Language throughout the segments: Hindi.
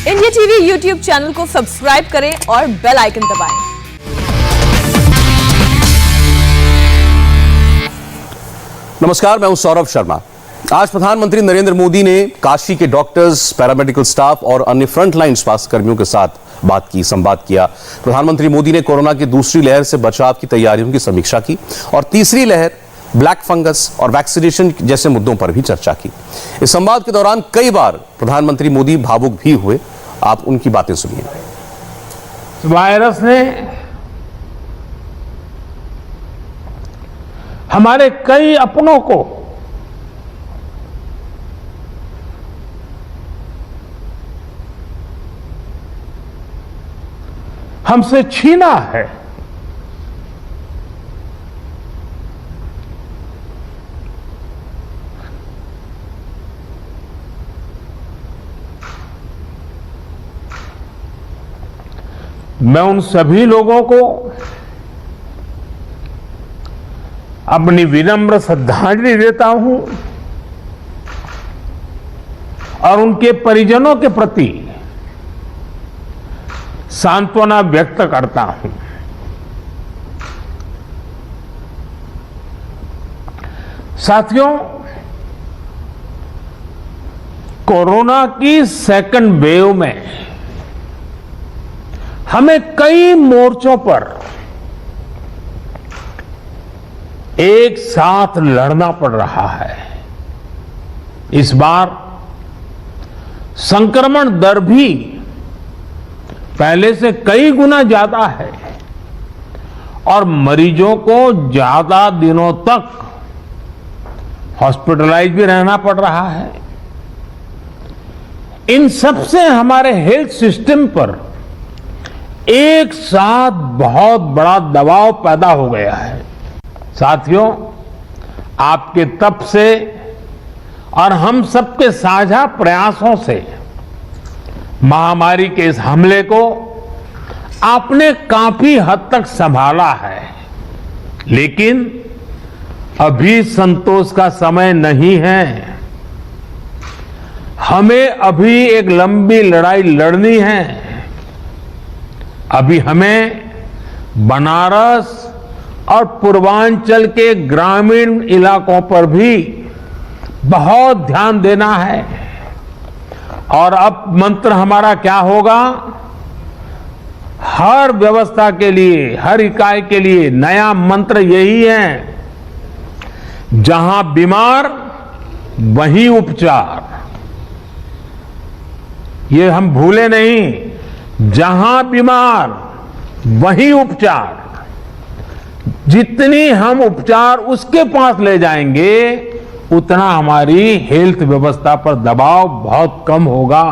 इंडिया टीवी यूट्यूब चैनल को सब्सक्राइब करें और बेल आइकन दबाएं। नमस्कार, मैं हूं सौरभ शर्मा। आज प्रधानमंत्री नरेंद्र मोदी ने काशी के डॉक्टर्स, पैरामेडिकल स्टाफ और अन्य फ्रंटलाइन स्वास्थ्य कर्मियों के साथ संवाद किया। प्रधानमंत्री मोदी ने कोरोना की दूसरी लहर से बचाव की तैयारियों की समीक्षा की और तीसरी लहर, ब्लैक फंगस और वैक्सीनेशन जैसे मुद्दों पर भी चर्चा की। इस संवाद के दौरान कई बार प्रधानमंत्री मोदी भावुक भी हुए। आप उनकी बातें सुनिए। वायरस ने हमारे कई अपनों को हमसे छीना है। मैं उन सभी लोगों को अपनी विनम्र श्रद्धांजलि देता हूं और उनके परिजनों के प्रति सांत्वना व्यक्त करता हूं। साथियों, कोरोना की सेकंड वेव में हमें कई मोर्चों पर एक साथ लड़ना पड़ रहा है। इस बार संक्रमण दर भी पहले से कई गुना ज्यादा है और मरीजों को ज्यादा दिनों तक हॉस्पिटलाइज भी रहना पड़ रहा है। इन सब से हमारे हेल्थ सिस्टम पर एक साथ बहुत बड़ा दबाव पैदा हो गया है। साथियों, आपके तप से और हम सबके साझा प्रयासों से महामारी के इस हमले को आपने काफी हद तक संभाला है, लेकिन अभी संतोष का समय नहीं है। हमें अभी एक लंबी लड़ाई लड़नी है। अभी हमें बनारस और पूर्वांचल के ग्रामीण इलाकों पर भी बहुत ध्यान देना है। और अब मंत्र हमारा क्या होगा? हर व्यवस्था के लिए, हर इकाई के लिए नया मंत्र यही है, जहां बीमार वहीं उपचार। ये हम भूले नहीं, जहां बीमार वहीं उपचार। जितनी हम उपचार उसके पास ले जाएंगे, उतना हमारी हेल्थ व्यवस्था पर दबाव बहुत कम होगा।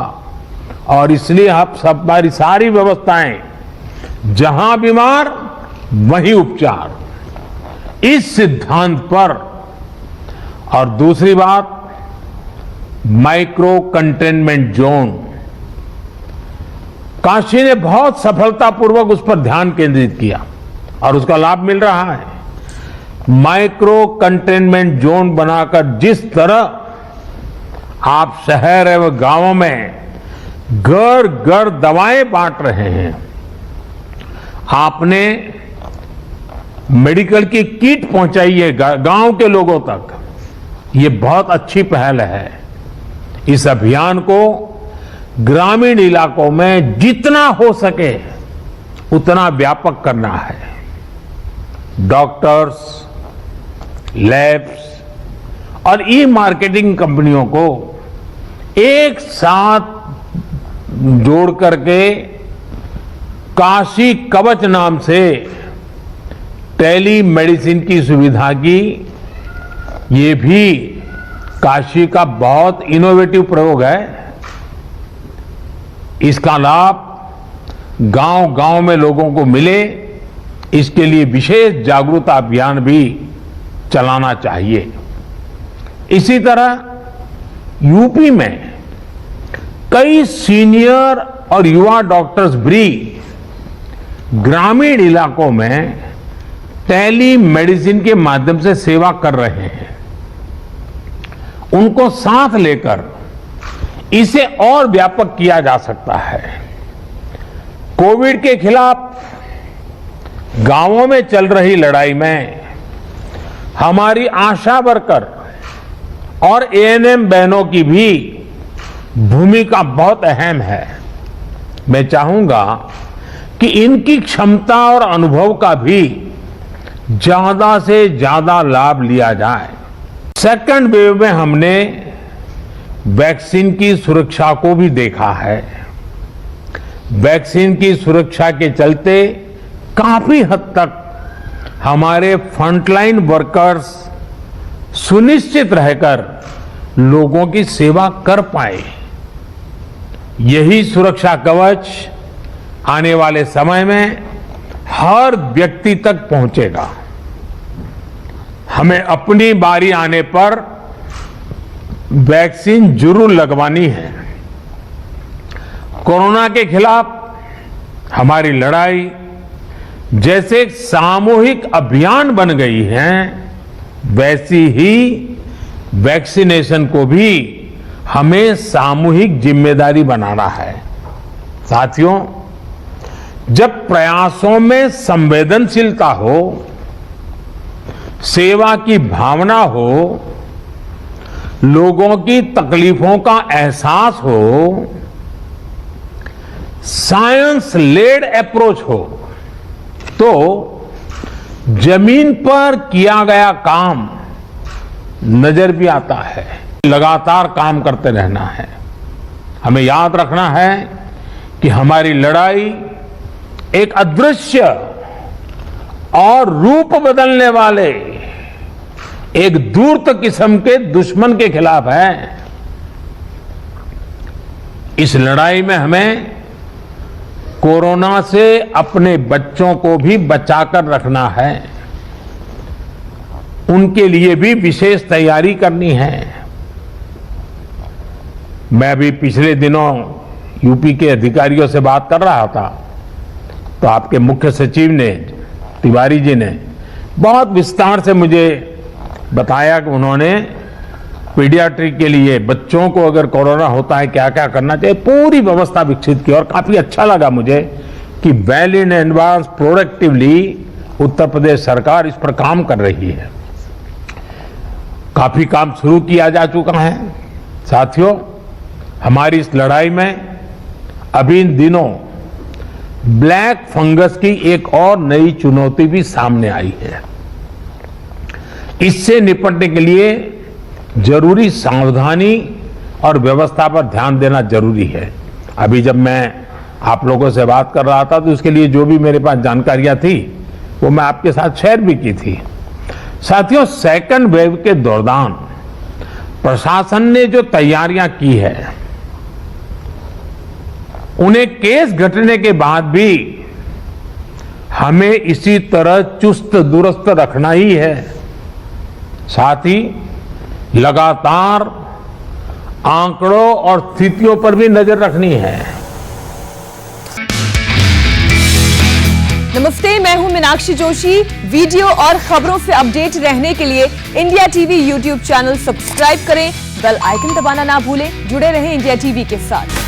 और इसलिए अब हमारी सारी व्यवस्थाएं जहां बीमार वहीं उपचार, इस सिद्धांत पर। और दूसरी बात, माइक्रो कंटेनमेंट जोन। काशी ने बहुत सफलतापूर्वक उस पर ध्यान केंद्रित किया और उसका लाभ मिल रहा है। माइक्रो कंटेनमेंट जोन बनाकर जिस तरह आप शहर एवं गांवों में घर घर दवाएं बांट रहे हैं, आपने मेडिकल की किट पहुंचाई है गांव के लोगों तक, ये बहुत अच्छी पहल है। इस अभियान को ग्रामीण इलाकों में जितना हो सके उतना व्यापक करना है। डॉक्टर्स, लैब्स और ई मार्केटिंग कंपनियों को एक साथ जोड़ करके काशी कवच नाम से टेली मेडिसिन की सुविधा की, ये भी काशी का बहुत इनोवेटिव प्रयोग है। इसका लाभ गांव-गांव में लोगों को मिले, इसके लिए विशेष जागरूकता अभियान भी चलाना चाहिए। इसी तरह यूपी में कई सीनियर और युवा डॉक्टर्स भी ग्रामीण इलाकों में टेली मेडिसिन के माध्यम से सेवा कर रहे हैं। उनको साथ लेकर इसे और व्यापक किया जा सकता है। कोविड के खिलाफ गांवों में चल रही लड़ाई में हमारी आशा वर्कर और एएनएम बहनों की भी भूमिका बहुत अहम है। मैं चाहूंगा कि इनकी क्षमता और अनुभव का भी ज्यादा से ज्यादा लाभ लिया जाए। सेकंड वेव में हमने वैक्सीन की सुरक्षा को भी देखा है। वैक्सीन की सुरक्षा के चलते काफी हद तक हमारे फ्रंटलाइन वर्कर्स सुनिश्चित रहकर लोगों की सेवा कर पाए। यही सुरक्षा कवच आने वाले समय में हर व्यक्ति तक पहुंचेगा। हमें अपनी बारी आने पर वैक्सीन जरूर लगवानी है। कोरोना के खिलाफ हमारी लड़ाई जैसे एक सामूहिक अभियान बन गई है, वैसी ही वैक्सीनेशन को भी हमें सामूहिक जिम्मेदारी बनाना है। साथियों, जब प्रयासों में संवेदनशीलता हो, सेवा की भावना हो, लोगों की तकलीफों का एहसास हो, साइंस लेड अप्रोच हो, तो जमीन पर किया गया काम नजर भी आता है। लगातार काम करते रहना है। हमें याद रखना है कि हमारी लड़ाई एक अदृश्य और रूप बदलने वाले एक दूरत किस्म के दुश्मन के खिलाफ है। इस लड़ाई में हमें कोरोना से अपने बच्चों को भी बचाकर रखना है। उनके लिए भी विशेष तैयारी करनी है। मैं अभी पिछले दिनों यूपी के अधिकारियों से बात कर रहा था, तो आपके मुख्य सचिव ने, तिवारी जी ने बहुत विस्तार से मुझे बताया कि उन्होंने पीडियाट्रिक के लिए बच्चों को अगर कोरोना होता है क्या क्या करना चाहिए, पूरी व्यवस्था विकसित की। और काफी अच्छा लगा मुझे कि well in advance productively Uttar Pradesh सरकार इस पर काम कर रही है। काफी काम शुरू किया जा चुका है। साथियों, हमारी इस लड़ाई में अभी इन दिनों ब्लैक फंगस की एक और नई चुनौती भी सामने आई है। इससे निपटने के लिए जरूरी सावधानी और व्यवस्था पर ध्यान देना जरूरी है। अभी जब मैं आप लोगों से बात कर रहा था तो उसके लिए जो भी मेरे पास जानकारियां थी वो मैं आपके साथ शेयर भी की थी। साथियों, सेकंड वेव के दौरान प्रशासन ने जो तैयारियां की है, उन्हें केस घटने के बाद भी हमें इसी तरह चुस्त दुरुस्त रखना ही है। साथ ही लगातार आंकड़ों और स्थितियों पर भी नजर रखनी है। नमस्ते, मैं हूं मीनाक्षी जोशी। वीडियो और खबरों से अपडेट रहने के लिए India TV YouTube channel subscribe करें, बेल आइकन दबाना ना भूलें। जुड़े रहें इंडिया टीवी के साथ।